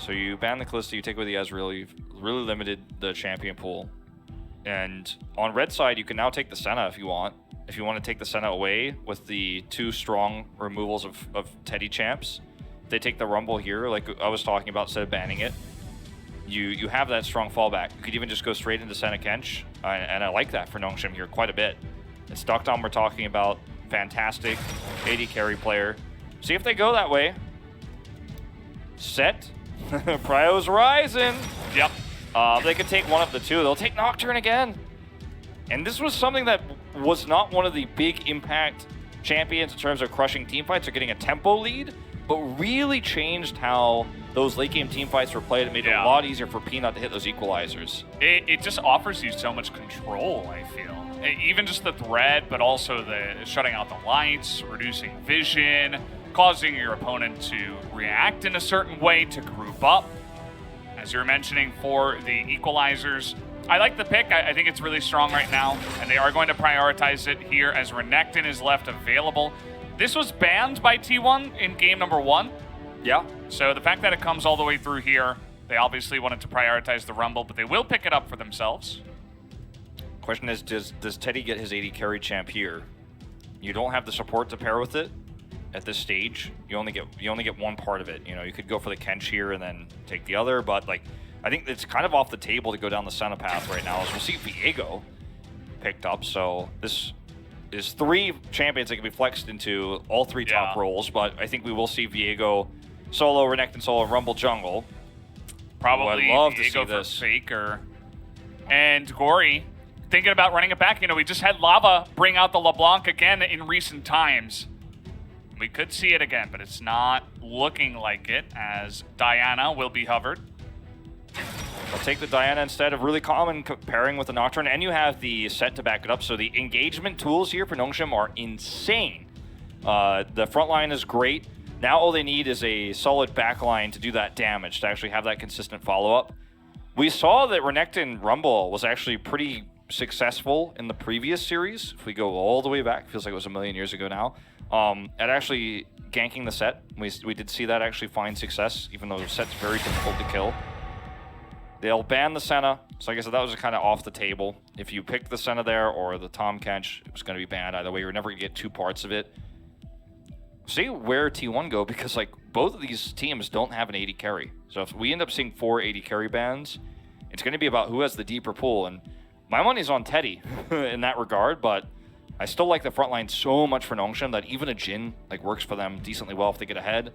So you ban the Kalista, you take away the Ezreal, you've really limited the champion pool. And on red side, you can now take the Senna if you want. If you want to take the Senna away with the 2 strong removals of Teddy champs, they take the Rumble here, like I was talking about, instead of banning it. You have that strong fallback. You could even just go straight into Senna Kench, and I like that for Nongshim here quite a bit. It's Duckdom we're talking about, fantastic AD carry player. See if they go that way. Set. Prio's rising. Yep. They could take one of the 2. They'll take Nocturne again. And this was something that was not one of the big impact champions in terms of crushing teamfights or getting a tempo lead, but really changed how those late game teamfights were played. It made it a lot easier for Peanut to hit those equalizers. It just offers you so much control, I feel. Even just the thread, but also the shutting out the lights, reducing vision, causing your opponent to react in a certain way, to group up. As you were mentioning for the equalizers, I like the pick. I think it's really strong right now, and they are going to prioritize it here as Renekton is left available. This was banned by T1 in game number 1. Yeah. So the fact that it comes all the way through here, they obviously wanted to prioritize the Rumble, but they will pick it up for themselves. Question is, does Teddy get his AD carry champ here? You don't have the support to pair with it at this stage. You only get one part of it. You know, you could go for the Kench here and then take the other, but like, I think it's kind of off the table to go down the Senna path right now, as we'll see Viego picked up. So this is 3 champions that can be flexed into all 3 top roles, but I think we will see Viego solo, Renekton solo, Rumble jungle. Probably I'd love to Viego see this. for Faker. And Gory, thinking about running it back. You know, we just had Lava bring out the LeBlanc again in recent times. We could see it again, but it's not looking like it, as Diana will be hovered. I'll take the Diana instead of really common pairing with the Nocturne, and you have the set to back it up. So the engagement tools here for Nongshim are insane. The front line is great. Now all they need is a solid back line to do that damage, to actually have that consistent follow-up. We saw that Renekton Rumble was actually pretty successful in the previous series. If we go all the way back, feels like it was a million years ago now, at actually ganking the set. We did see that actually find success, even though the set's very difficult to kill. They'll ban the Senna, so like I said, that was kind of off the table. If you picked the Senna there or the Tom Kench, it was going to be banned either way. You're never going to get 2 parts of it. See where T1 go, because like both of these teams don't have an AD carry. So if we end up seeing 4 AD carry bans, it's going to be about who has the deeper pool. And my money's on Teddy in that regard, but I still like the front line so much for Nongshim that even a Jhin like works for them decently well if they get ahead.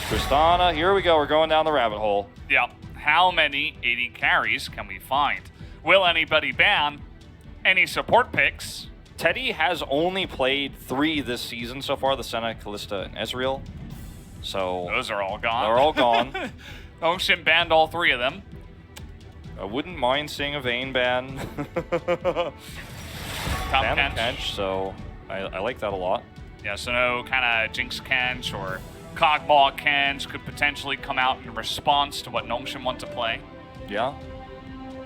Tristana, here we go. We're going down the rabbit hole. Yep. How many AD carries can we find? Will anybody ban any support picks? Teddy has only played 3 this season so far, the Senna, Kalista, and Ezreal. So those are all gone. They're all gone. Nongshim banned all 3 of them. I wouldn't mind seeing a Vayne ban. Top Kench, so I like that a lot. Yeah, so no kind of Jinx Kench or Cogball Kench could potentially come out in response to what Nongshim want to play. Yeah.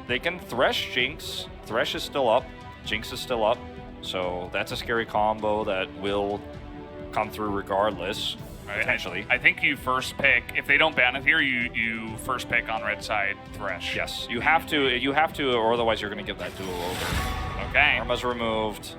They can Thresh Jinx. Thresh is still up. Jinx is still up. So that's a scary combo that will come through regardless, potentially. I think you first pick, if they don't ban it here, you first pick on red side Thresh. Yes, you have to, or otherwise you're going to give that duel over. Okay. Karma's removed.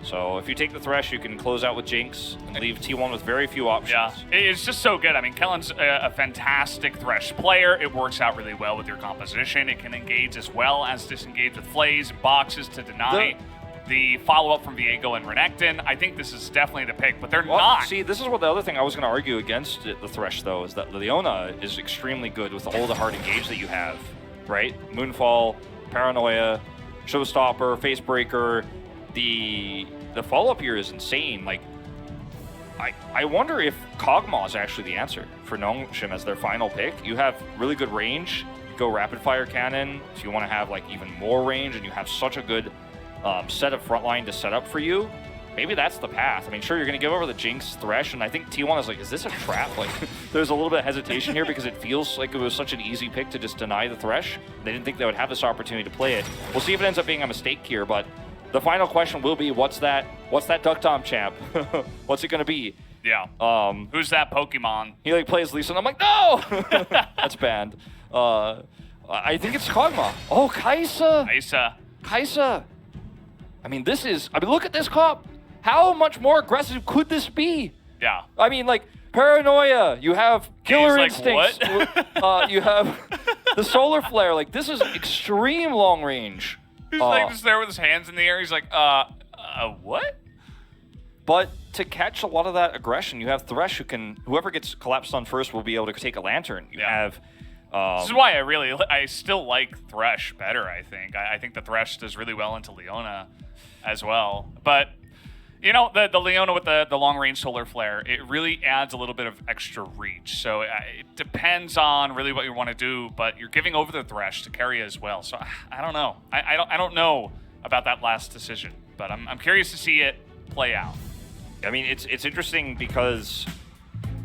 So if you take the Thresh, you can close out with Jinx and leave T1 with very few options. Yeah, it's just so good. I mean, Kellen's a fantastic Thresh player. It works out really well with your composition. It can engage as well as disengage with Flays and boxes to deny the follow-up from Viego and Renekton. I think this is definitely the pick, but they're not. See, this is what the other thing I was going to argue against the Thresh, though, is that Leona is extremely good with all the hard engage that you have, right? Moonfall, Paranoia, Showstopper, Facebreaker. The follow-up here is insane. Like, I wonder if Kog'Maw is actually the answer for Nongshim as their final pick. You have really good range. You go rapid-fire cannon if you want to have like even more range, and you have such a good set of frontline to set up for you. Maybe that's the path. I mean, sure, you're going to give over the Jinx Thresh, and I think T1 is like, is this a trap? Like, there's a little bit of hesitation here because it feels like it was such an easy pick to just deny the Thresh. They didn't think they would have this opportunity to play it. We'll see if it ends up being a mistake here, but the final question will be, what's that Duck Tom champ? What's it going to be? Yeah. Who's that Pokemon? He like plays Lisa, and I'm like, no! That's banned. I think it's Kog'Maw. Oh, Kaisa. Kaisa. I mean, look at this comp. How much more aggressive could this be? Yeah. I mean, like, Paranoia. You have Killer Instincts. What? You have the Solar Flare. Like, this is extreme long range. He's like just there with his hands in the air. He's like, what? But to catch a lot of that aggression, you have Thresh whoever gets collapsed on first will be able to take a Lantern. You have... this is why I still like Thresh better, I think. I think the Thresh does really well into Leona as well. But, you know, the Leona with the long-range Solar Flare, it really adds a little bit of extra reach. So it depends on really what you want to do, but you're giving over the Thresh to carry as well. So I don't know. I don't know about that last decision, but I'm curious to see it play out. I mean, it's interesting because,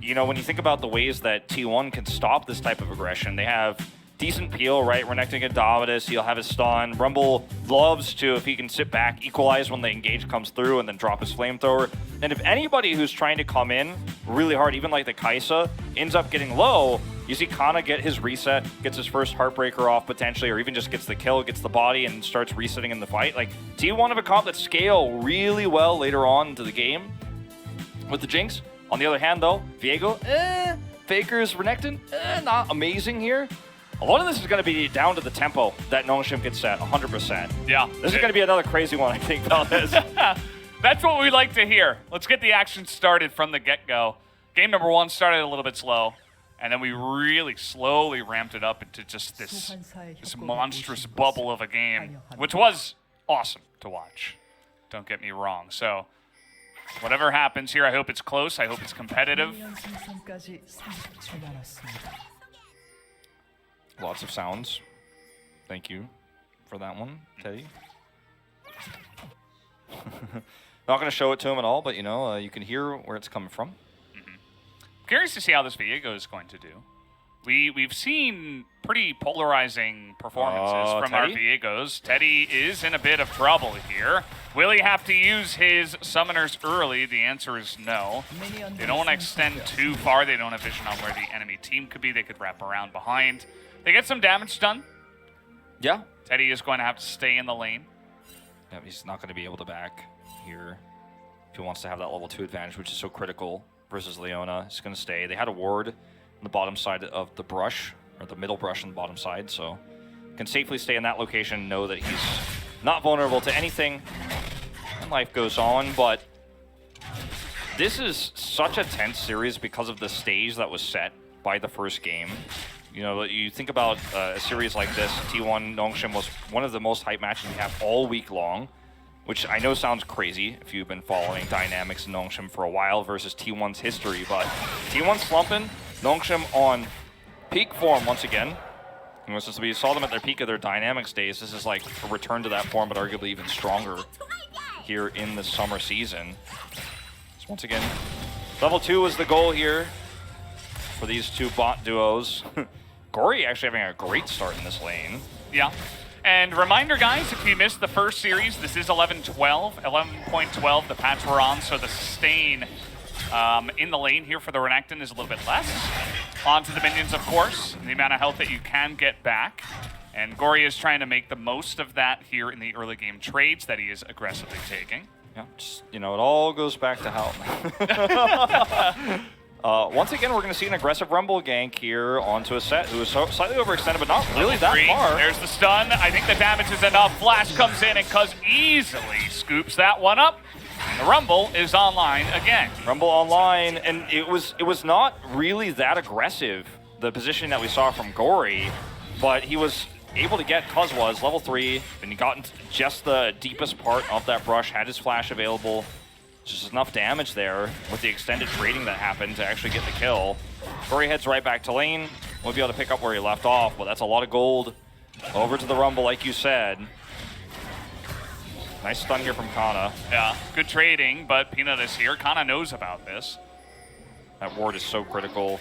you know, when you think about the ways that T1 can stop this type of aggression, they have decent peel, right? Renekton can Dominus, he'll have his stun. Rumble loves to, if he can sit back, equalize when the engage comes through and then drop his flamethrower. And if anybody who's trying to come in really hard, even like the Kaisa, ends up getting low, you see Kana get his reset, gets his first Heartbreaker off potentially, or even just gets the kill, gets the body, and starts resetting in the fight. Like, T1 of a comp that scale really well later on into the game with the Jinx. On the other hand, though, Viego, Faker's Renekton, not amazing here. A lot of this is going to be down to the tempo that Nongshim gets set, 100%. Yeah. This is going to be another crazy one, I think, fellas. That's what we like to hear. Let's get the action started from the get-go. Game number 1 started a little bit slow, and then we really slowly ramped it up into just this monstrous bubble of a game, which was awesome to watch. Don't get me wrong. So, whatever happens here, I hope it's close. I hope it's competitive. Lots of sounds. Thank you for that one, Teddy. Not going to show it to him at all, but, you know, you can hear where it's coming from. Curious to see how this Viego is going to do. We've seen pretty polarizing performances from our Viegos. Teddy is in a bit of trouble here. Will he have to use his summoners early? The answer is no. They don't want to extend too far. They don't have vision on where the enemy team could be. They could wrap around behind. They get some damage done. Yeah. Teddy is going to have to stay in the lane. Yeah, he's not going to be able to back here if he wants to have that level 2 advantage, which is so critical versus Leona. He's going to stay. They had a ward on the bottom side of the brush, or the middle brush on the bottom side, so can safely stay in that location, know that he's not vulnerable to anything, and life goes on. But this is such a tense series because of the stage that was set by the first game. You know, you think about a series like this, T1 Nongshim was one of the most hype matches we have all week long, which I know sounds crazy if you've been following dynamics in Nongshim for a while versus T1's history, but T1 slumping, Nongshim on peak form once again. You know, since we saw them at their peak of their dynamics days, this is like a return to that form, but arguably even stronger here in the summer season. So once again, level 2 is the goal here for these two bot duos. Gory actually having a great start in this lane. Yeah. And reminder, guys, if you missed the first series, this is 11.12. 11.12, the patch we're on, so the sustain in the lane here for the Renekton is a little bit less. Onto the minions, of course, and the amount of health that you can get back. And Gory is trying to make the most of that here in the early game trades that he is aggressively taking. Yeah, just, you know, it all goes back to health. Once again, we're going to see an aggressive Rumble gank here onto a set who is slightly overextended, but not really that far. There's the stun. I think the damage is enough. Flash comes in and Cuz easily scoops that one up. The Rumble is online again. Rumble online, and it was not really that aggressive, the positioning that we saw from Gory, but he was able to get Cuz was level 3, and he got into just the deepest part of that brush, had his flash available. Just enough damage there with the extended trading that happened to actually get the kill. Gory heads right back to lane. Won't be able to pick up where he left off, but that's a lot of gold. Over to the Rumble, like you said. Nice stun here from Kana. Yeah, good trading, but Peanut is here. Kana knows about this. That ward is so critical.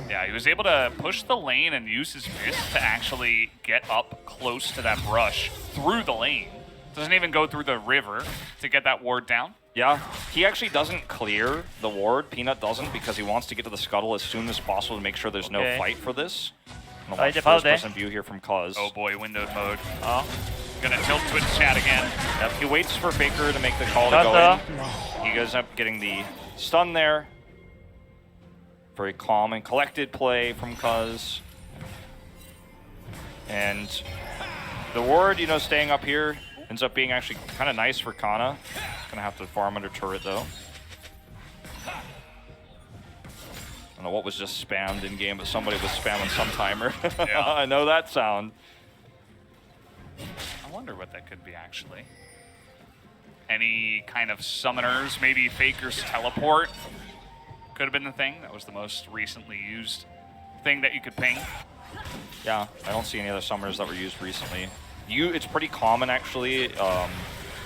Yeah, he was able to push the lane and use his fist to actually get up close to that brush through the lane. Doesn't even go through the river to get that ward down. Yeah, he actually doesn't clear the ward. Peanut doesn't because he wants to get to the scuttle as soon as possible to make sure there's no fight for this. I'm gonna watch first-person view here from Cuz. Oh boy, windowed mode. Oh, gonna tilt Twitch chat again. Yep, he waits for Faker to make the call to go in. He goes up getting the stun there. Very calm and collected play from Cuz. And the ward, you know, staying up here ends up being actually kind of nice for Kana. Gonna have to farm under turret though. I don't know what was just spammed in game, but somebody was spamming some timer. Yeah. I know that sound. I wonder what that could be actually. Any kind of summoners, maybe Faker's teleport could have been the thing. That was the most recently used thing that you could ping. Yeah, I don't see any other summoners that were used recently. It's pretty common actually.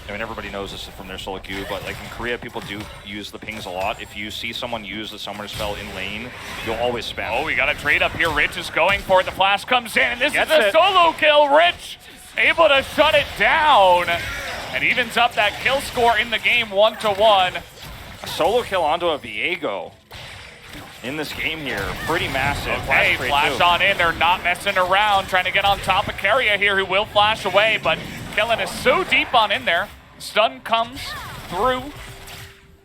I mean, everybody knows this from their solo queue, but like in Korea, people do use the pings a lot. If you see someone use the summoner spell in lane, you'll always spam. Oh, we got a trade up here. Rich is going for it. The flash comes in, and this is a solo kill. Rich able to shut it down, and evens up that kill score in the game 1-1. A solo kill onto a Viego in this game here, pretty massive. Okay, flash on in. They're not messing around, trying to get on top of Keria here, who will flash away, but Kellen is so deep on in there. Stun comes through,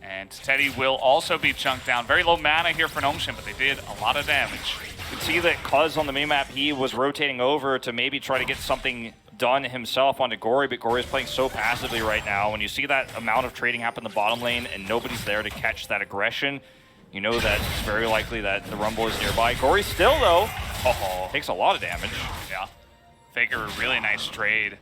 and Teddy will also be chunked down. Very low mana here for Nongshim, but they did a lot of damage. You can see that Cuz on the main map, he was rotating over to maybe try to get something done himself onto Gory, but Gory is playing so passively right now. When you see that amount of trading happen in the bottom lane and nobody's there to catch that aggression, you know that it's very likely that the Rumble is nearby. Gory still, though, takes a lot of damage. Yeah. Faker, a really nice trade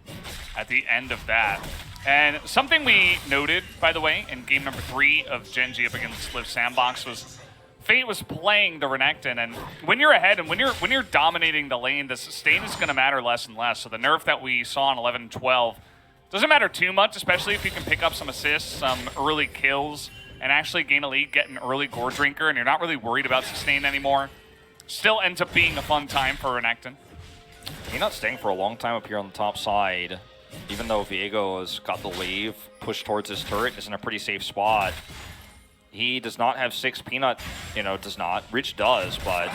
at the end of that. And something we noted, by the way, in game number 3 of Genji up against Live Sandbox was Fate was playing the Renekton, and when you're ahead and when you're dominating the lane, the sustain is going to matter less and less. So the nerf that we saw in 11 and 12 doesn't matter too much, especially if you can pick up some assists, some early kills, and actually gain a lead, get an early gore drinker, and you're not really worried about sustain anymore. Still ends up being a fun time for Renekton. He's not staying for a long time up here on the top side. Even though Viego has got the wave pushed towards his turret, is in a pretty safe spot. He does not have 6. Peanut, does not. Rich does, but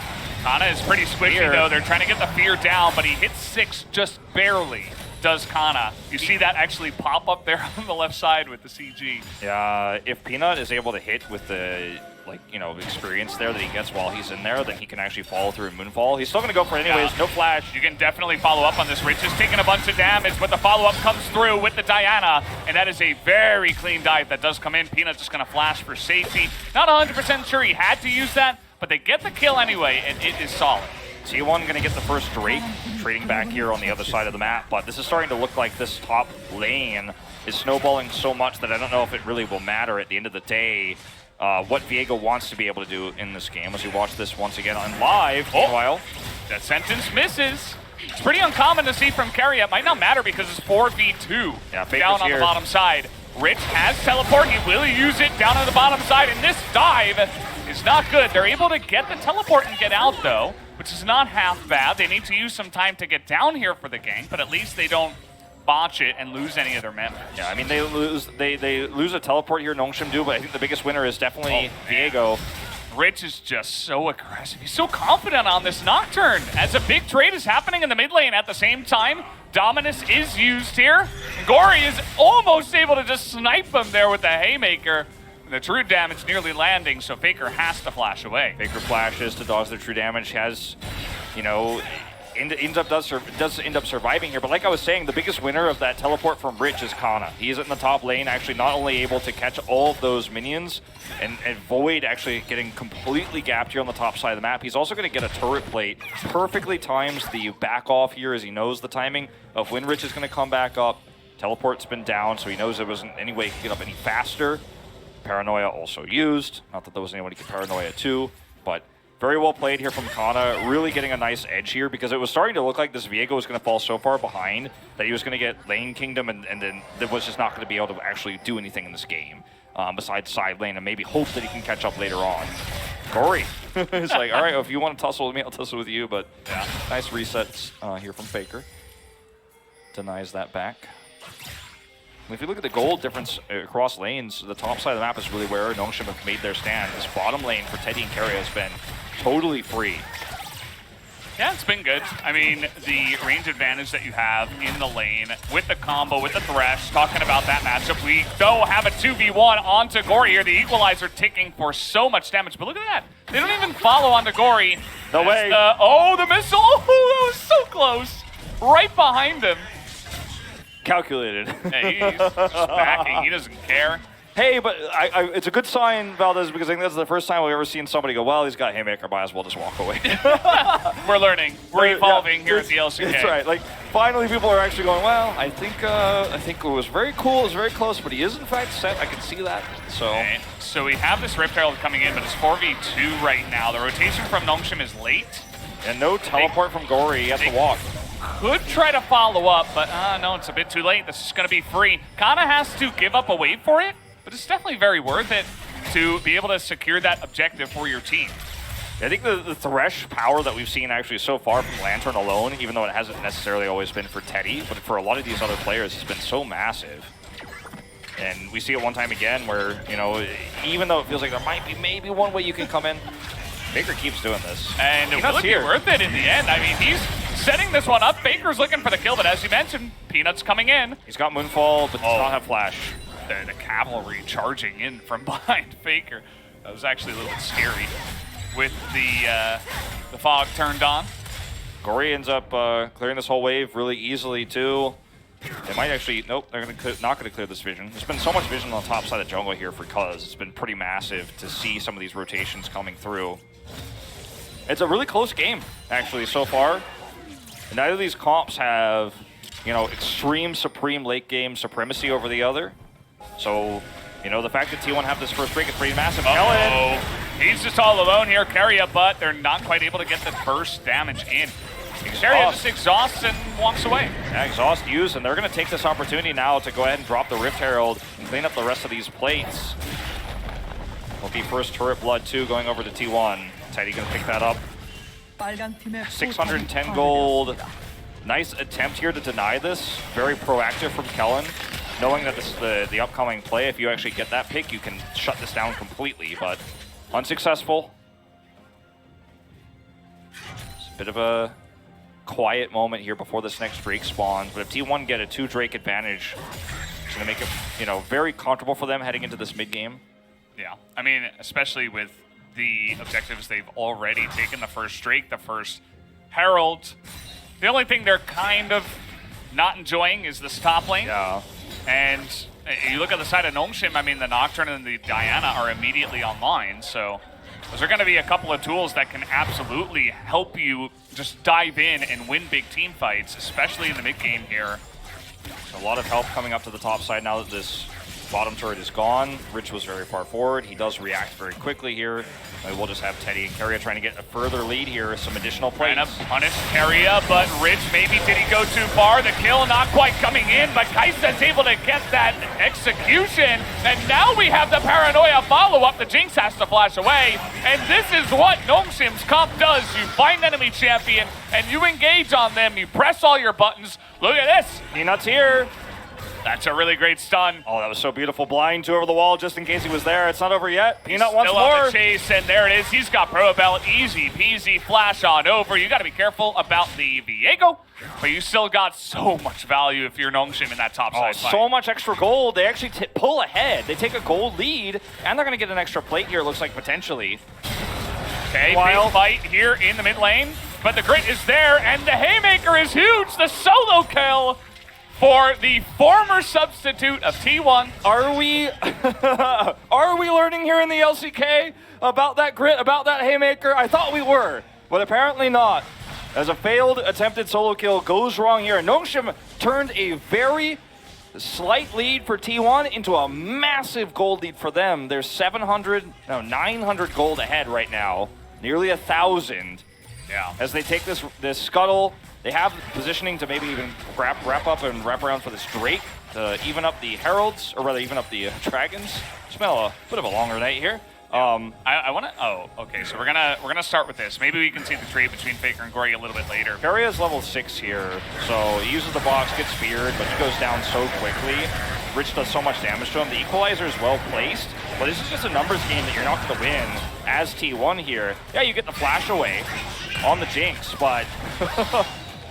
Kana is pretty squishy though. They're trying to get the fear down, but he hits 6 just barely. Does Kana. You see that actually pop up there on the left side with the CG. Yeah, if Peanut is able to hit with the experience there that he gets while he's in there, then he can actually follow through and Moonfall. He's still going to go for it anyways. No flash. You can definitely follow up on this. Rich is taking a bunch of damage, but the follow-up comes through with the Diana, and that is a very clean dive that does come in. Peanut just going to flash for safety. Not 100% sure he had to use that, but they get the kill anyway, and it is solid. T1 going to get the first Drake, trading back here on the other side of the map, but this is starting to look like this top lane is snowballing so much that I don't know if it really will matter at the end of the day. What Viego wants to be able to do in this game as we watch this once again on live. Meanwhile, that sentence misses. It's pretty uncommon to see from Keria. It might not matter because it's 4v2 down on the bottom side. Rich has teleport. He will use it down on the bottom side, and this dive is not good. They're able to get the teleport and get out, though, which is not half bad. They need to use some time to get down here for the gank, but at least they don't botch it and lose any of their members. Yeah, I mean, they lose a teleport here, Nongshim do, but I think the biggest winner is definitely Viego. Rich is just so aggressive. He's so confident on this Nocturne as a big trade is happening in the mid lane at the same time. Dominus is used here. Gory is almost able to just snipe him there with the Haymaker. The true damage nearly landing, so Faker has to flash away. Faker flashes to dodge the true damage, does end up surviving here. But like I was saying, the biggest winner of that teleport from Rich is Kana. He's in the top lane, actually not only able to catch all of those minions and avoid actually getting completely gapped here on the top side of the map, he's also going to get a turret plate. Perfectly times the back off here as he knows the timing of when Rich is going to come back up. Teleport's been down, so he knows there wasn't any way he could get up any faster. Paranoia also used. Not that there was anyone he could Paranoia to, but very well played here from Kana, really getting a nice edge here because it was starting to look like this Viego was going to fall so far behind that he was going to get lane kingdom and then it was just not going to be able to actually do anything in this game besides side lane and maybe hope that he can catch up later on. Gory is like, all right, well, if you want to tussle with me, I'll tussle with you, but yeah, nice resets here from Faker. Denies that back. If you look at the gold difference across lanes, the top side of the map is really where Nongshim have made their stand. This bottom lane for Teddy and Carry has been totally free. Yeah, it's been good. I mean, the range advantage that you have in the lane with the combo, with the Thresh, talking about that matchup. We, though, have a 2v1 onto Gory here. The Equalizer ticking for so much damage. But look at that. They don't even follow onto Gory. No way. The missile. Oh, that was so close. Right behind him. Calculated. Hey, he's just backing. He doesn't care. Hey, but it's a good sign, Valdez, because I think that's the first time we've ever seen somebody go, well, he's got Haymaker, might as well just walk away. We're learning. We're evolving here at the LCK. That's right. Like, finally people are actually going, well, I think it was very cool, it was very close, but he is in fact set. I can see that. So okay. So we have this Rift Herald coming in, but it's 4v2 right now. The rotation from Nongshim is late. And no teleport from Gory. He has to walk. Could try to follow up, but no, it's a bit too late. This is going to be free. Kana has to give up a wave for it, but it's definitely very worth it to be able to secure that objective for your team. I think the Thresh power that we've seen actually so far from Lantern alone, even though it hasn't necessarily always been for Teddy, but for a lot of these other players, has been so massive. And we see it one time again where, you know, even though it feels like there might be maybe one way you can come in, Baker keeps doing this. And it will be worth it in the end. I mean, he's setting this one up. Baker's looking for the kill, but as you mentioned, Peanut's coming in. He's got Moonfall, but does not have Flash. The cavalry charging in from behind Faker. That was actually a little bit scary with the fog turned on. Gory ends up clearing this whole wave really easily too. They might actually, nope, they're not going to clear this vision. There's been so much vision on the top side of the jungle here for Cuz. It's been pretty massive to see some of these rotations coming through. It's a really close game, actually, so far. And neither of these comps have, you know, extreme, supreme late game supremacy over the other. So, you know, the fact that T1 have this first break is pretty massive. Uh-oh. He's just all alone here. Carry up, but they're not quite able to get the burst damage in. Carry just exhausts and walks away. Yeah, exhaust used, and they're going to take this opportunity now to go ahead and drop the Rift Herald and clean up the rest of these plates. Will be first turret blood too going over to T1. Teddy going to pick that up. 610 gold. Nice attempt here to deny this. Very proactive from Kellen. Knowing that this is the upcoming play, if you actually get that pick, you can shut this down completely, but unsuccessful. It's a bit of a quiet moment here before this next Drake spawns, but if T1 get a 2 Drake advantage, it's going to make it, you know, very comfortable for them heading into this mid game. Yeah, I mean, especially with the objectives they've already taken, the first Drake, the first Herald. The only thing they're kind of not enjoying is this top lane. Yeah. And you look at the side of Nongshim, I mean, the Nocturne and the Diana are immediately online, so those are going to be a couple of tools that can absolutely help you just dive in and win big team fights, especially in the mid game here. A lot of help coming up to the top side now that this bottom turret is gone. Rich was very far forward. He does react very quickly here. Maybe we'll just have Teddy and Keria trying to get a further lead here. Some additional plays. Trying to punish Keria, but Rich, maybe did he go too far? The kill not quite coming in, but Kaisa's able to get that execution. And now we have the Paranoia follow-up. The Jinx has to flash away. And this is what Nongshim's comp does. You find enemy champion, and you engage on them. You press all your buttons. Look at this. Peanut's here. That's a really great stun. Oh, that was so beautiful. Blind 2 over the wall just in case he was there. It's not over yet. Peanut once more. Still on the chase, and there it is. He's got Pro Belt. Easy peasy flash on over. You got to be careful about the Viego, but you still got so much value if you're Nongshim in that top side fight. So much extra gold. They actually pull ahead. They take a gold lead, and they're going to get an extra plate here, it looks like, potentially. Okay, big fight here in the mid lane, but the grit is there, and the Haymaker is huge. The solo kill for the former substitute of T1. Are we learning here in the LCK about that grit, about that Haymaker? I thought we were, but apparently not. As a failed attempted solo kill goes wrong here, Nongshim turned a very slight lead for T1 into a massive gold lead for them. They're 900 gold ahead right now, nearly 1,000. Yeah. As they take this scuttle. They have positioning to maybe even wrap up and wrap around for this Drake to even up the Heralds, or rather even up the Dragons. It's been a bit of a longer night here. I want to. Oh, okay. So we're gonna start with this. Maybe we can see the trade between Faker and Gory a little bit later. Keria is level 6 here, so he uses the box, gets feared, but he goes down so quickly. Rich does so much damage to him. The equalizer is well placed, but this is just a numbers game that you're not going to win as T1 here. Yeah, you get the flash away on the Jinx, but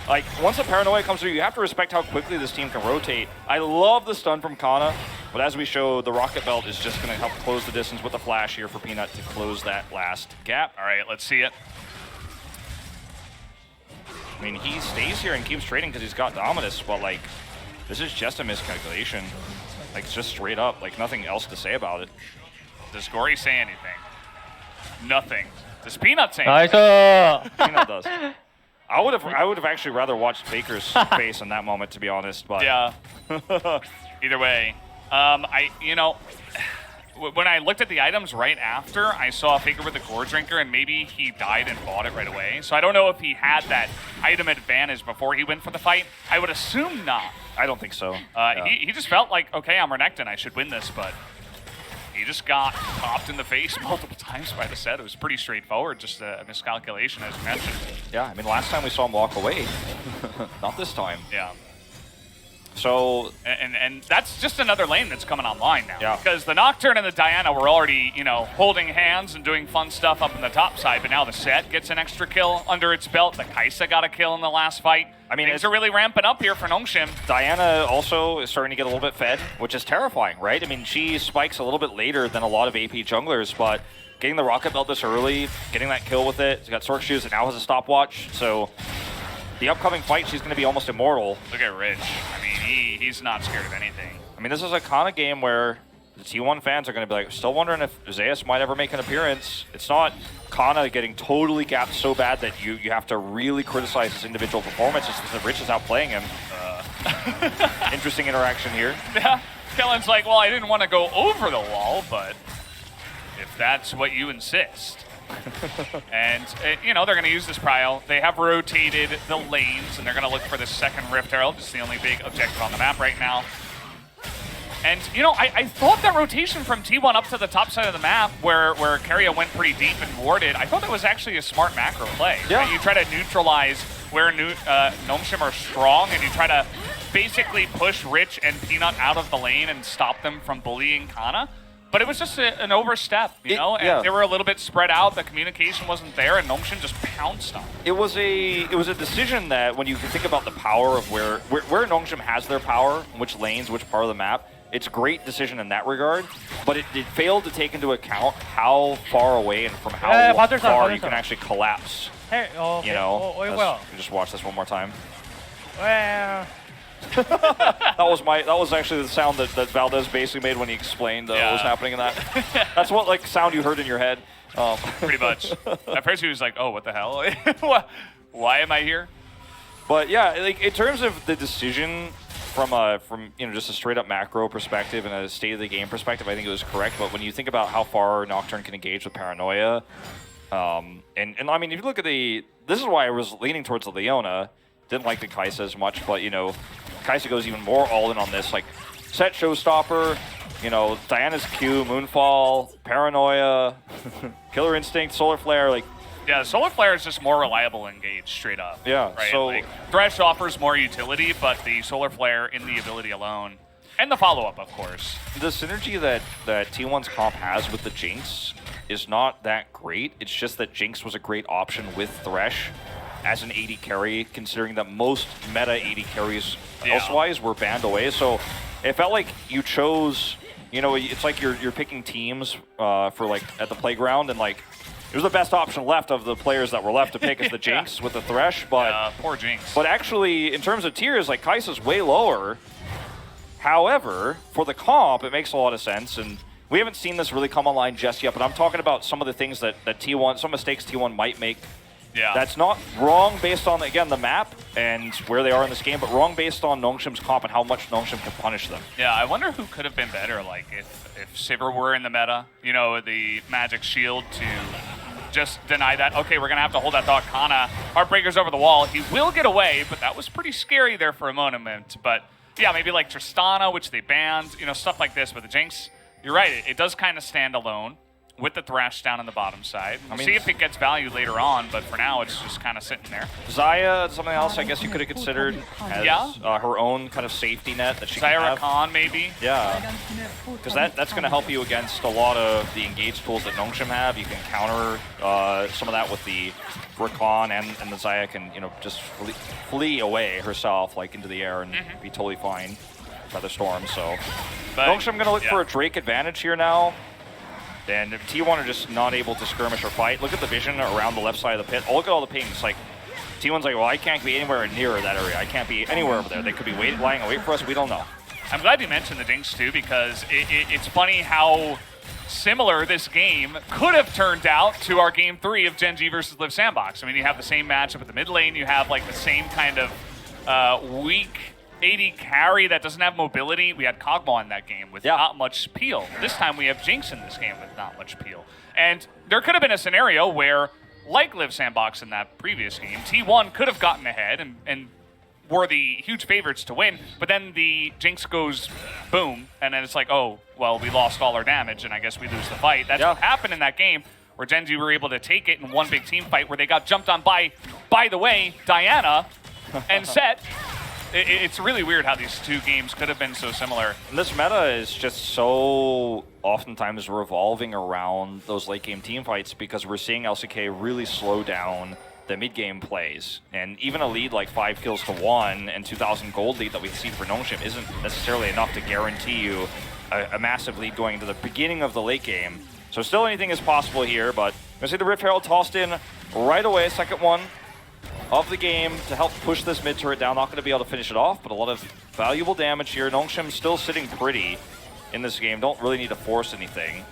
like once the paranoia comes through, you have to respect how quickly this team can rotate. I love the stun from Kana. But as we show, the Rocket Belt is just going to help close the distance with the flash here for Peanut to close that last gap. All right, let's see it. I mean, he stays here and keeps trading because he's got Dominus, but like, this is just a miscalculation. Like, it's just straight up, like nothing else to say about it. Does Gory say anything? Nothing. Does Peanut say anything? Peanut does. I would have actually rather watched Faker's face in that moment, to be honest. But yeah. Either way. When I looked at the items right after, I saw Faker with the Gore Drinker, and maybe he died and bought it right away. So I don't know if he had that item advantage before he went for the fight. I would assume not. I don't think so. Yeah. He just felt like, okay, I'm Renekton, I should win this, but he just got popped in the face multiple times by the set. It was pretty straightforward, just a miscalculation, as you mentioned. Yeah, I mean, last time we saw him walk away. Not this time. Yeah. So and that's just another lane that's coming online now. Yeah. Because the Nocturne and the Diana were already, holding hands and doing fun stuff up in the top side, but now the set gets an extra kill under its belt. The Kaisa got a kill in the last fight. I mean, things are really ramping up here for Nongshim. Diana also is starting to get a little bit fed, which is terrifying, right? I mean, she spikes a little bit later than a lot of AP junglers, but getting the Rocket Belt this early, getting that kill with it, she's got Sork Shoes, and now has a stopwatch, so the upcoming fight, she's going to be almost immortal. Look at Rich. I mean, he's not scared of anything. I mean, this is a kind of game where the T1 fans are going to be like, still wondering if Zeus might ever make an appearance. It's not Kana getting totally gapped so bad that you have to really criticize his individual performance. It's just that Rich is outplaying him. Interesting interaction here. Yeah, Kellen's like, well, I didn't want to go over the wall, but if that's what you insist. And, they're going to use this prio. They have rotated the lanes, and they're going to look for the second Rift Herald. It's the only big objective on the map right now. And, I thought that rotation from T1 up to the top side of the map, where Keria went pretty deep and warded, I thought that was actually a smart macro play. Yeah. Right? You try to neutralize where Nongshim are strong, and you try to basically push Rich and Peanut out of the lane and stop them from bullying Kana. But it was just an overstep, and they were a little bit spread out. The communication wasn't there, and Nongshim just pounced on it. It was a decision that when you think about the power of where Nongshim has their power, which lanes, which part of the map, it's a great decision in that regard, but it failed to take into account how far away and from how far you can actually collapse. Hey, okay. Just watch this one more time. Well. that was actually the sound that Valdez basically made when he explained what was happening in that. That's what sound you heard in your head. Pretty much. At first he was like, "Oh, what the hell? Why am I here?" But yeah, in terms of the decision from just a straight up macro perspective and a state of the game perspective, I think it was correct. But when you think about how far Nocturne can engage with Paranoia, and I mean, if you look at this is why I was leaning towards the Leona. Didn't like the Kaisa as much, but Kaisa goes even more all in on this. Like set Showstopper, Diana's Q, Moonfall, Paranoia, Killer Instinct, Solar Flare, yeah, Solar Flare is just more reliable engage, straight up. Yeah, right. So Thresh offers more utility, but the Solar Flare in the ability alone, and the follow-up, of course. The synergy that T1's comp has with the Jinx is not that great. It's just that Jinx was a great option with Thresh as an AD carry, considering that most meta AD carries elsewise were banned away. So it felt like you chose, it's like you're picking teams for at the playground, and it was the best option left of the players that were left to pick as the Jinx with the Thresh. But poor Jinx. But actually, in terms of tiers, Kai'Sa's way lower. However, for the comp, it makes a lot of sense, and we haven't seen this really come online just yet, but I'm talking about some of the things that T1, some mistakes T1 might make. Yeah. That's not wrong based on, again, the map and where they are in this game, but wrong based on Nongshim's comp and how much Nongshim can punish them. Yeah, I wonder who could have been better, if Sivir were in the meta, the magic shield to just deny that. Okay, we're going to have to hold that thought. Kana, Heartbreaker's over the wall. He will get away, but that was pretty scary there for a moment. But yeah, maybe Tristana, which they banned, stuff like this. But the Jinx, you're right, it does kind of stand alone. with the Thresh down on the bottom side. We'll see if it gets value later on, but for now it's just kind of sitting there. Xayah, something else I guess you could have considered as her own kind of safety net that she can Xayah have. Khan maybe? Yeah, because that's going to help you against a lot of the engage tools that Nongshim have. You can counter some of that with the Rakan, and the Xayah can, you know, just flee away herself like into the air and be totally fine by the storm. So Nongshim going to look for a Drake advantage here now. And T1 are just not able to skirmish or fight. Look at the vision around the left side of the pit. Oh, look at all the pings. Like, T1's like, well, I can't be anywhere near that area. I can't be anywhere over there. They could be lying away for us. We don't know. I'm glad you mentioned the Jinx too, because it's funny how similar this game could have turned out to our game 3 of Gen G versus Live Sandbox. I mean, you have the same matchup at the mid lane. You have like the same kind of weak AD carry that doesn't have mobility. We had Kog'Maw in that game with not much peel. This time we have Jinx in this game with not much peel. And there could have been a scenario where, like Live Sandbox in that previous game, T1 could have gotten ahead and were the huge favorites to win, but then the Jinx goes boom, and then it's like, oh, well, we lost all our damage, and I guess we lose the fight. That's what happened in that game, where Gen G were able to take it in one big team fight where they got jumped on by the way, Diana and Set. It's really weird how these two games could have been so similar. And this meta is just so oftentimes revolving around those late game team fights because we're seeing LCK really slow down the mid game plays. And even a lead like 5 kills to 1 and 2,000 gold lead that we see for Nongshim isn't necessarily enough to guarantee you a massive lead going into the beginning of the late game. So still anything is possible here, but I see the Rift Herald tossed in right away, second one of the game to help push this mid turret down. Not going to be able to finish it off, but a lot of valuable damage here. Nongshim still sitting pretty in this game. Don't really need to force anything.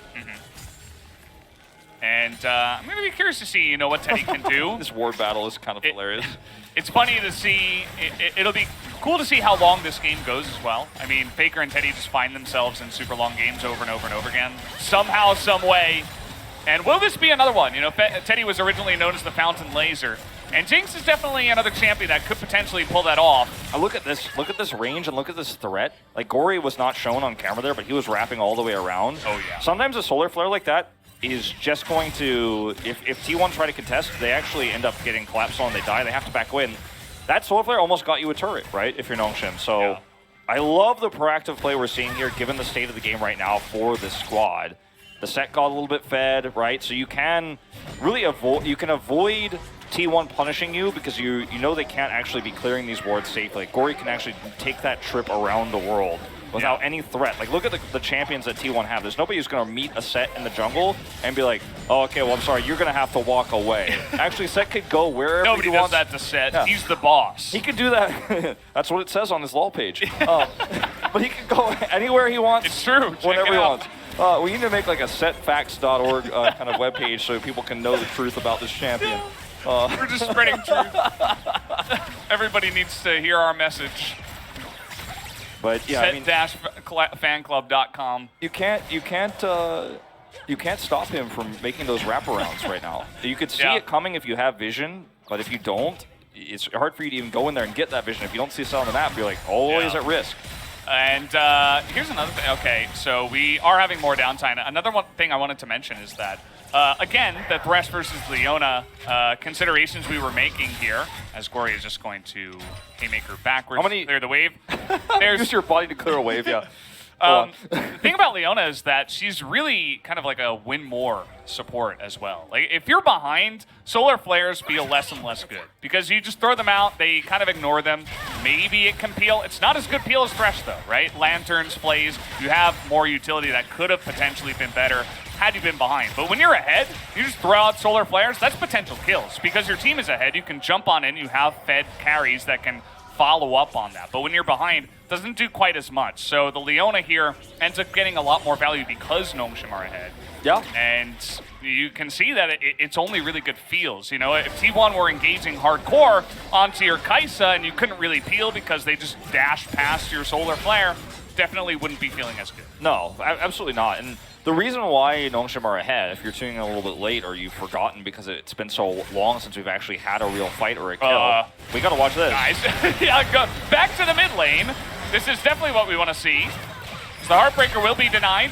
And I'm going to be curious to see, you know, what Teddy can do. This ward battle is kind of hilarious. It's funny to see. It'll be cool to see how long this game goes as well. I mean, Faker and Teddy just find themselves in super long games over and over and over again. Somehow, some way. And will this be another one? You know, Teddy was originally known as the Fountain Laser. And Jinx is definitely another champion that could potentially pull that off. Look at this range and look at this threat. Like, Gory was not shown on camera there, but he was wrapping all the way around. Oh, yeah. Sometimes a solar flare like that is just going to, if T1 try to contest, they actually end up getting collapsed on, they die, they have to back away. And that solar flare almost got you a turret, right, if you're Nongshim. So I love the proactive play we're seeing here, given the state of the game right now for this squad. The set got a little bit fed, right? So you can really avoid T1 punishing you because you know they can't actually be clearing these wards safely. Gory can actually take that trip around the world without any threat. Like, look at the champions that T1 have. There's nobody who's going to meet a Set in the jungle and be like, oh, okay, well, I'm sorry, you're going to have to walk away. Actually, Set could go wherever Nobody he wants. does that to Set. Yeah. He's the boss. He could do that. That's what it says on his LoL page. But he could go anywhere he wants. It's true. Whenever he wants. We need to make like a setfacts.org kind of webpage so people can know the truth about this champion. We're just spreading truth. Everybody needs to hear our message. But yeah, Set-fanclub.com. You can't stop him from making those wraparounds right now. You could see it coming if you have vision, but if you don't, it's hard for you to even go in there and get that vision. If you don't see a set on the map, you're like always at risk. And here's another thing. Okay, so we are having more downtime. Another thing I wanted to mention is that, again, the Thresh versus Leona considerations we were making here, as Gory is just going to haymaker backwards, clear the wave. Use your body to clear a wave, yeah. The thing about Leona is that she's really kind of like a win more support as well. Like, if you're behind, solar flares feel less and less good because you just throw them out, they kind of ignore them. Maybe it can peel. It's not as good peel as Thresh though, right? Lanterns, plays, you have more utility that could have potentially been better had you been behind. But when you're ahead, you just throw out solar flares, that's potential kills. Because your team is ahead, you can jump on in, you have fed carries that can follow up on that. But when you're behind, it doesn't do quite as much. So the Leona here ends up getting a lot more value because Nongshim are ahead. Yeah. And you can see that it's only really good feels. You know, if T1 were engaging hardcore onto your Kai'Sa and you couldn't really peel because they just dashed past your solar flare, definitely wouldn't be feeling as good. No, absolutely not. And the reason why Nongshim are ahead, if you're tuning in a little bit late or you've forgotten because it's been so long since we've actually had a real fight or a kill, we got to watch this. Guys, go back to the mid lane. This is definitely what we want to see. So the Heartbreaker will be denied,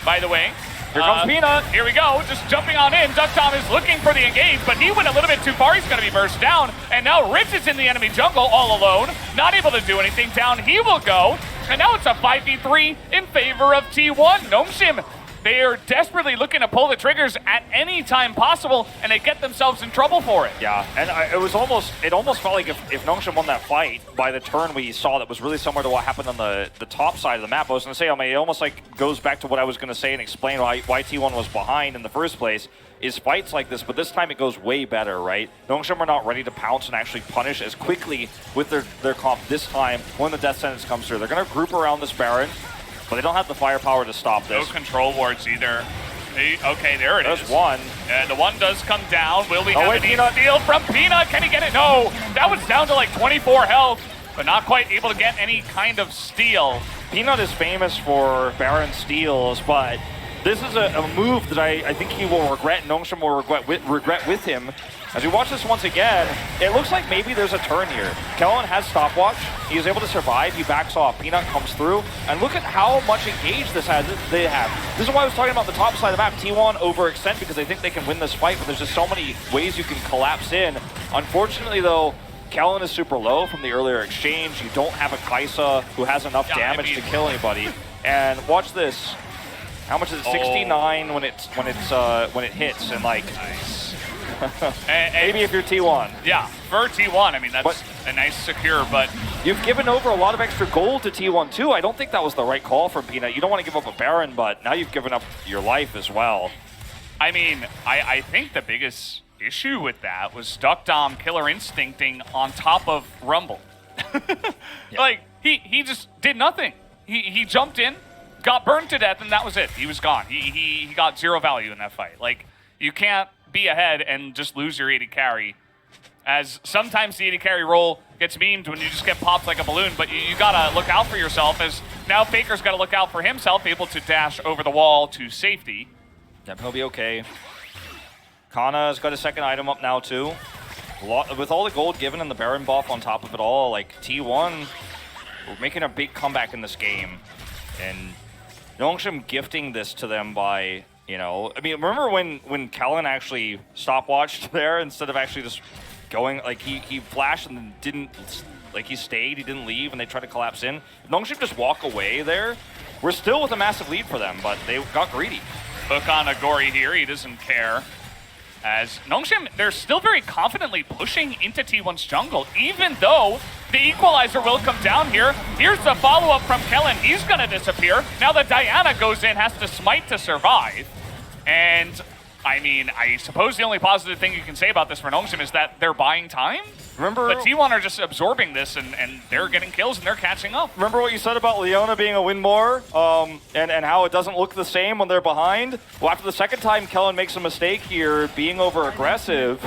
by the way. Here comes Peanut. Here we go, just jumping on in. Ducktom is looking for the engage, but he went a little bit too far. He's going to be burst down. And now Rich is in the enemy jungle all alone, not able to do anything. Down he will go. And now it's a 5v3 in favor of T1. Nongshim, they are desperately looking to pull the triggers at any time possible, and they get themselves in trouble for it. Yeah, and it almost felt like if Nongshim won that fight by the turn we saw that was really similar to what happened on the top side of the map. I was going to say, I mean, it almost like goes back to what I was going to say and explain why T1 was behind in the first place, is fights like this, but this time it goes way better, right? Nongshim are not ready to pounce and actually punish as quickly with their comp this time when the death sentence comes through. They're going to group around this Baron, but they don't have the firepower to stop this. No control wards either. Okay, there it is. There's one. And the one does come down. Will we have any Peanut. steal from Peanut? Can he get it? No. That was down to like 24 health, but not quite able to get any kind of steal. Peanut is famous for Baron steals, but this is a move that I think he will regret, and Nongshim will regret with him. As we watch this once again, it looks like maybe there's a turn here. Kellen has stopwatch. He is able to survive. He backs off. Peanut comes through. And look at how much engage they have. This is why I was talking about the top side of the map. T1 overextend because they think they can win this fight, but there's just so many ways you can collapse in. Unfortunately, though, Kellen is super low from the earlier exchange. You don't have a Kaisa who has enough damage to kill anybody. And watch this. How much is it? 69 when it hits, and like... Nice. Maybe if you're T1. Yeah, for T1, I mean, that's a nice secure, but... You've given over a lot of extra gold to T1 too. I don't think that was the right call from Peanut. You don't want to give up a Baron, but now you've given up your life as well. I mean, I think the biggest issue with that was Duckdom killer instincting on top of Rumble. Yeah. Like, he just did nothing. He jumped in, got burned to death, and that was it. He was gone. He got zero value in that fight. Like, you can't be ahead and just lose your AD carry. As sometimes the AD carry role gets memed when you just get popped like a balloon, but you gotta look out for yourself, as now Faker's gotta look out for himself, able to dash over the wall to safety. Yep, he'll be okay. Kana's got a second item up now too. With all the gold given and the Baron buff on top of it all, like T1, we're making a big comeback in this game. And Nongshim gifting this to them by, you know, I mean, remember when Kellen actually stopwatched there instead of actually just going, like he flashed and then didn't, like he stayed, he didn't leave, and they tried to collapse in. If Nongshim just walk away there, we're still with a massive lead for them, but they got greedy. Hook on Agori here, he doesn't care. As Nongshim, they're still very confidently pushing into T1's jungle, even though the equalizer will come down here. Here's the follow-up from Kellen. He's going to disappear. Now the Diana goes in, has to smite to survive. And, I mean, I suppose the only positive thing you can say about this for Nongshim is that they're buying time. Remember, but T1 are just absorbing this, and they're getting kills, and they're catching up. Remember what you said about Leona being a win more, and how it doesn't look the same when they're behind? Well, after the second time Kellen makes a mistake here, being over-aggressive,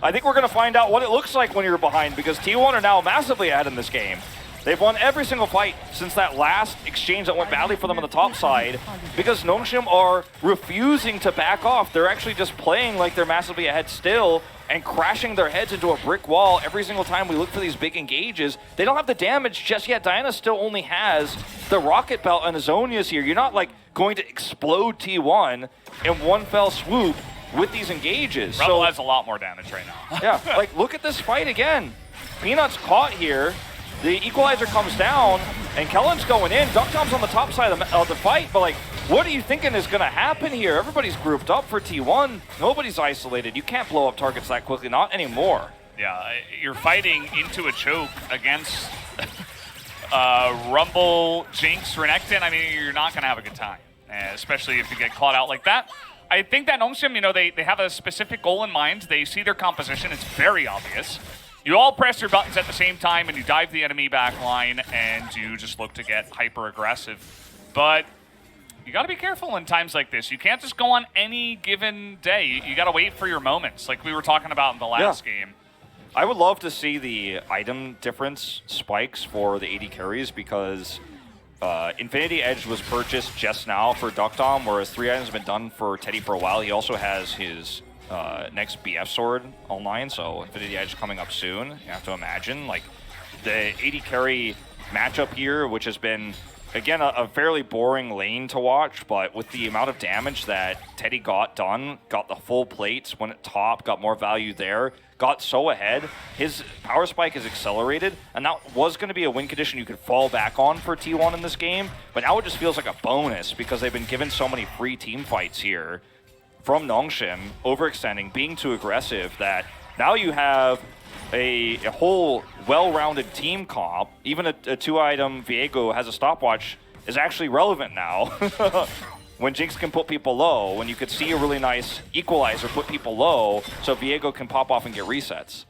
I think we're going to find out what it looks like when you're behind, because T1 are now massively ahead in this game. They've won every single fight since that last exchange that went badly for them on the top side, because Nongshim are refusing to back off. They're actually just playing like they're massively ahead still, and crashing their heads into a brick wall every single time we look for these big engages. They don't have the damage just yet. Diana still only has the Rocket Belt and Azonia's here. You're not like going to explode T1 in one fell swoop with these engages. Rumble has a lot more damage right now. Yeah, like look at this fight again. Peanut's caught here. The equalizer comes down, and Kellen's going in. Ducktom's on the top side of the fight, but like, what are you thinking is going to happen here? Everybody's grouped up for T1. Nobody's isolated. You can't blow up targets that quickly, not anymore. Yeah, you're fighting into a choke against Rumble, Jinx, Renekton. I mean, you're not going to have a good time, especially if you get caught out like that. I think that Nongshim, you know, they have a specific goal in mind. They see their composition. It's very obvious. You all press your buttons at the same time, and you dive the enemy back line, and you just look to get hyper-aggressive. But you got to be careful in times like this. You can't just go on any given day. You got to wait for your moments, like we were talking about in the last game. I would love to see the item difference spikes for the AD carries, because Infinity Edge was purchased just now for Duckdom, whereas 3 items have been done for Teddy for a while. He also has his next BF sword online, so Infinity Edge coming up soon. You have to imagine, like, the AD carry matchup here, which has been again, a fairly boring lane to watch, but with the amount of damage that Teddy got done, got the full plates, went at top, got more value there, got so ahead, his power spike is accelerated, and that was going to be a win condition you could fall back on for T1 in this game, but now it just feels like a bonus because they've been given so many free team fights here from Nongshim, overextending, being too aggressive, that now you have a whole well-rounded team comp. Even a 2-item Viego has a stopwatch is actually relevant now. When Jinx can put people low, when you could see a really nice equalizer put people low, so Viego can pop off and get resets.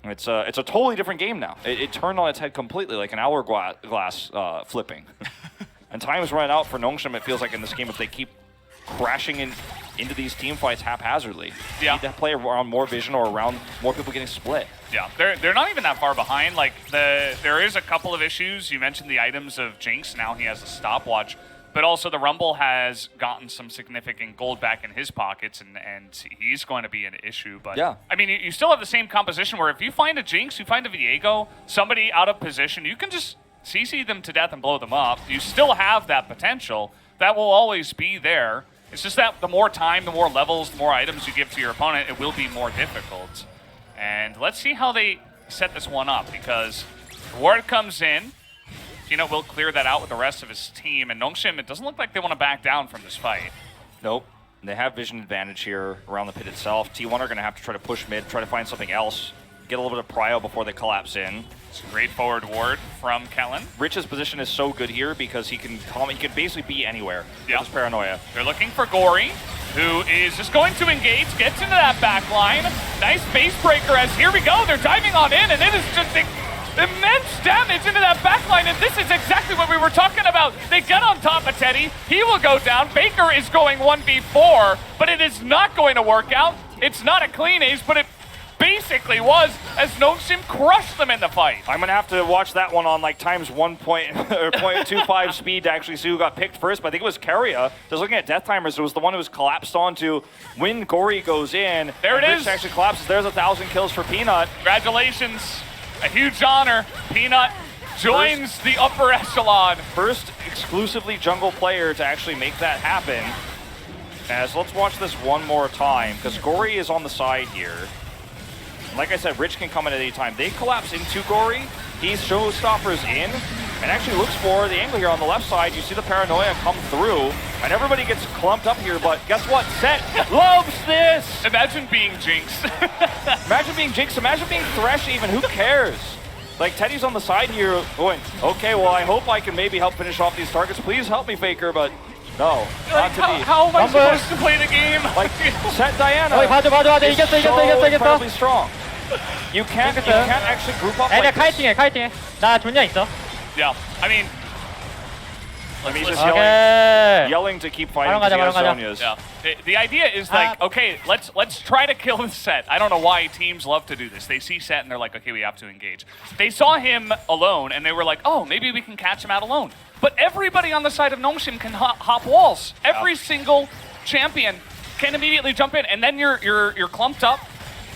It's a totally different game now. It turned on its head completely, like an hourglass flipping. And time is running out for Nongshim, it feels like, in this game, if they keep crashing into these team fights haphazardly. Yeah. You need to play around more vision or around more people getting split. Yeah, they're not even that far behind. Like, there is a couple of issues. You mentioned the items of Jinx. Now he has a stopwatch. But also the Rumble has gotten some significant gold back in his pockets, and he's going to be an issue. But yeah. I mean, you still have the same composition where if you find a Jinx, you find a Viego, somebody out of position, you can just CC them to death and blow them up. You still have that potential. That will always be there. It's just that the more time, the more levels, the more items you give to your opponent, it will be more difficult. And let's see how they set this one up, because Ward comes in. Peanut will clear that out with the rest of his team, and Nongshim, it doesn't look like they want to back down from this fight. Nope. They have vision advantage here around the pit itself. T1 are going to have to try to push mid, try to find something else, get a little bit of prio before they collapse in. It's a great forward ward from Kellen. Rich's position is so good here because he can basically be anywhere. Yeah. With his paranoia. They're looking for Gory, who is just going to engage, gets into that back line. Nice base breaker as here we go. They're diving on in, and it is just immense damage into that back line, and this is exactly what we were talking about. They get on top of Teddy. He will go down. Baker is going 1v4, but it is not going to work out. It's not a clean ace, but it basically was, as Nongshim crushed them in the fight. I'm going to have to watch that one on like times 1.25 speed to actually see who got picked first, but I think it was Keria. Just looking at death timers, it was the one who was collapsed onto when Gory goes in. There it is. Actually collapses. There's 1,000 kills for Peanut. Congratulations. A huge honor. Peanut joins the upper echelon. First exclusively jungle player to actually make that happen. So let's watch this one more time, because Gory is on the side here. Like I said, Rich can come in at any time. They collapse into Gory. He showstoppers in and actually looks for the angle here on the left side. You see the paranoia come through, and everybody gets clumped up here, but guess what? Set loves this! Imagine being Jinx. Imagine being Jinx. Imagine being Thresh even. Who cares? Like, Teddy's on the side here going, okay, well, I hope I can maybe help finish off these targets. Please help me, Faker, but no, not to be. How am I supposed to play the game? Like, set Diana. 이겼어, 이겼어. Incredibly strong. You can't actually group up like this. 카이팅해. 나 존냐 있어. Yeah, I mean, He's just 오케이. yelling to keep fighting 바로 because he 가자, has 바로 Zhonya's. yeah. The idea is like, okay, let's try to kill this Set. I don't know why teams love to do this. They see Set and they're like, okay, we have to engage. They saw him alone and they were like, oh, maybe we can catch him out alone. But everybody on the side of Nongshim can hop walls. Every single champion can immediately jump in, and then you're clumped up.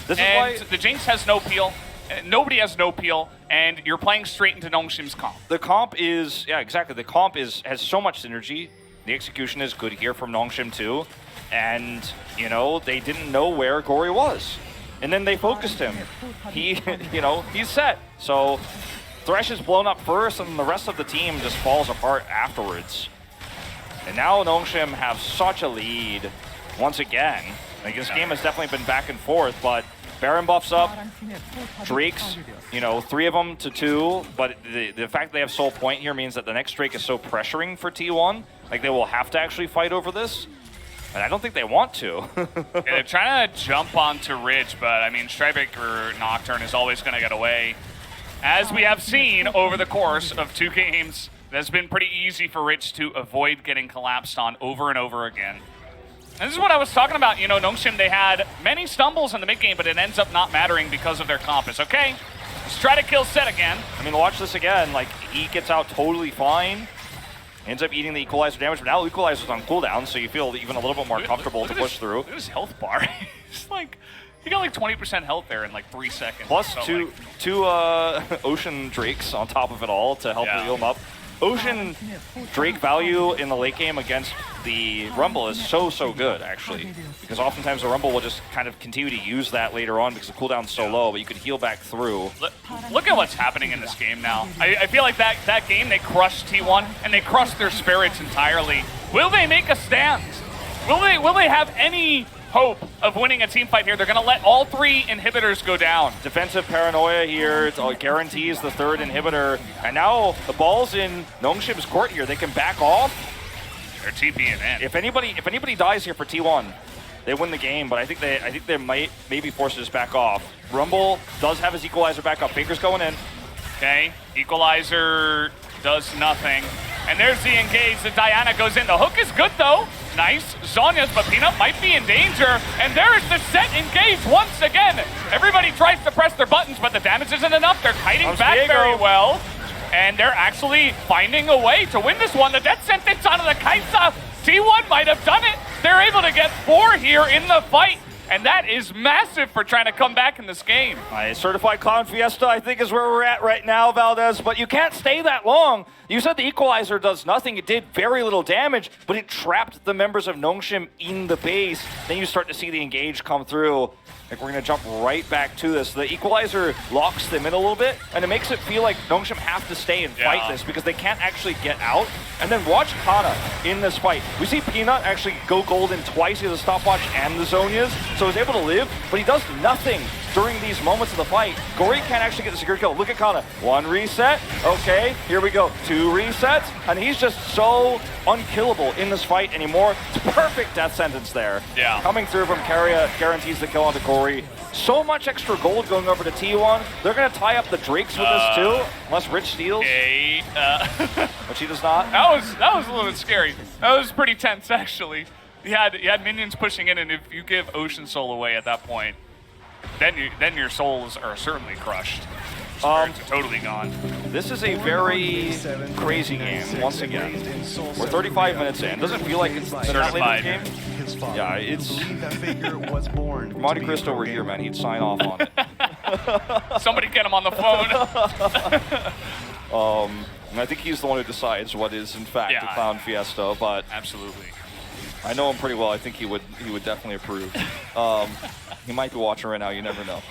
This is and why the Jinx has no peel. Nobody has no peel, and you're playing straight into Nongshim's comp. the comp is, yeah, exactly. The comp has so much synergy. The execution is good here from Nongshim too. And, you know, they didn't know where Gory was. And then they focused him. He, you know, he's set. So Thresh is blown up first, and the rest of the team just falls apart afterwards. And now Nongshim have such a lead once again. Like, this game has definitely been back and forth, but Baron buffs up, Drake's, you know, 3 of them to 2, but the fact that they have Soul Point here means that the next Drake is so pressuring for T1, like they will have to actually fight over this, and I don't think they want to. Yeah, they're trying to jump onto Ridge, but I mean, Strybreaker Nocturne is always going to get away. As we have seen over the course of 2 games, it has been pretty easy for Ridge to avoid getting collapsed on over and over again. And this is what I was talking about. You know, Nongshim, they had many stumbles in the mid game, but it ends up not mattering because of their compass. Okay, let's try to kill Set again. I mean, watch this again. Like, he gets out totally fine, ends up eating the equalizer damage, but now equalizer's on cooldown, so you feel even a little bit more comfortable to push through. Look at his health bar. It's like, he got like 20% health there in like 3 seconds. Plus so two Ocean Drakes on top of it all to help heal him up. Ocean Drake value in the late game against the Rumble is so good, actually. Because oftentimes the Rumble will just kind of continue to use that later on because the cooldown's so low, but you can heal back through. Look at what's happening in this game now. I feel like that game, they crushed T1, and they crushed their spirits entirely. Will they make a stand? Will they have any hope of winning a team fight here? They're going to let all 3 inhibitors go down. Defensive paranoia here. It guarantees the 3rd inhibitor. And now the ball's in Nongshim's court here. They can back off. They're TPing in. If anybody dies here for T1, they win the game, but I think they might maybe force this back off. Rumble does have his equalizer back up. Faker's going in. Okay, equalizer does nothing. And there's the engage. The Diana goes in. The hook is good, though. Nice. Zhonya's, but Peanut might be in danger. And there is the set engage once again. Everybody tries to press their buttons, but the damage isn't enough. They're kiting back very well. And they're actually finding a way to win this one. The death sentence onto the Kaisa. T1 might have done it. They're able to get 4 here in the fight. And that is massive for trying to come back in this game. Certified Clown Fiesta, I think, is where we're at right now, Valdez. But you can't stay that long. You said the equalizer does nothing. It did very little damage, but it trapped the members of Nongshim in the base. Then you start to see the engage come through. Like, we're going to jump right back to this. The equalizer locks them in a little bit, and it makes it feel like Nongshim have to stay and fight this because they can't actually get out. And then watch Kana in this fight. We see Peanut actually go golden twice. He has a stopwatch and the Zhonya's, so he's able to live, but he does nothing during these moments of the fight. Gory can't actually get the secure kill. Look at Kana. 1 reset. Okay, here we go. 2 resets, and he's just so unkillable in this fight anymore. It's perfect death sentence there. Yeah. Coming through from Keria guarantees the kill onto Gory. So much extra gold going over to T1. They're going to tie up the Drakes with this too, unless Rich steals. Okay, Which he does not. That was a little bit scary. That was pretty tense, actually. You had minions pushing in, and if you give Ocean Soul away at that point, then your souls are certainly crushed. Spirits are totally gone. This is a very crazy game, once again. We're 35 minutes in. Doesn't feel like it's that late in the game. Yeah, it's... Monte Cristo were here, man. He'd sign off on it. Somebody get him on the phone. And I think he's the one who decides what is, in fact, a Clown Fiesta, but... Absolutely. I know him pretty well. I think he would definitely approve. He might be watching right now. You never know.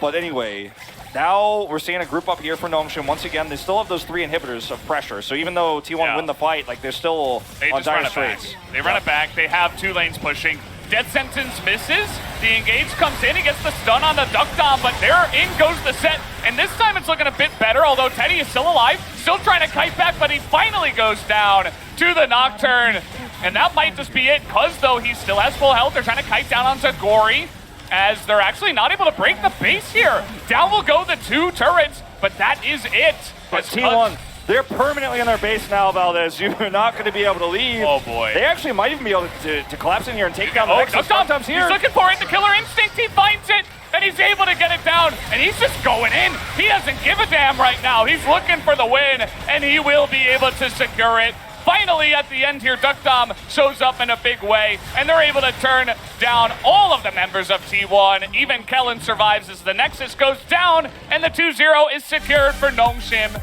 But anyway, now we're seeing a group up here for Nongshim. Once again, they still have those 3 inhibitors of pressure. So even though T1 win the fight, like they're still on dire straits. They run it back. They have 2 lanes pushing. Death Sentence misses. The engage comes in. He gets the stun on the Duck Dom, but there in goes the set. And this time it's looking a bit better, although Teddy is still alive. Still trying to kite back, but he finally goes down to the Nocturne. And that might just be it, because though he still has full health, they're trying to kite down onto Gory, as they're actually not able to break the base here. Down will go the 2 turrets, but that is it. But T1, they're permanently in their base now, Valdez. You're not going to be able to leave. Oh, boy. They actually might even be able to collapse in here and take down the Nexus. Sometimes here. He's looking for it. The Killer Instinct, he finds it, and he's able to get it down, and he's just going in. He doesn't give a damn right now. He's looking for the win, and he will be able to secure it. Finally, at the end here, Duck Dom shows up in a big way, and they're able to turn down all of the members of T1. Even Kellen survives as the Nexus goes down, and the 2-0 is secured for Nongshim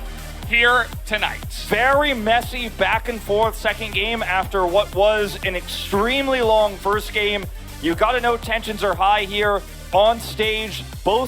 here tonight. Very messy back and forth second game after what was an extremely long first game. You got to know tensions are high here on stage. Both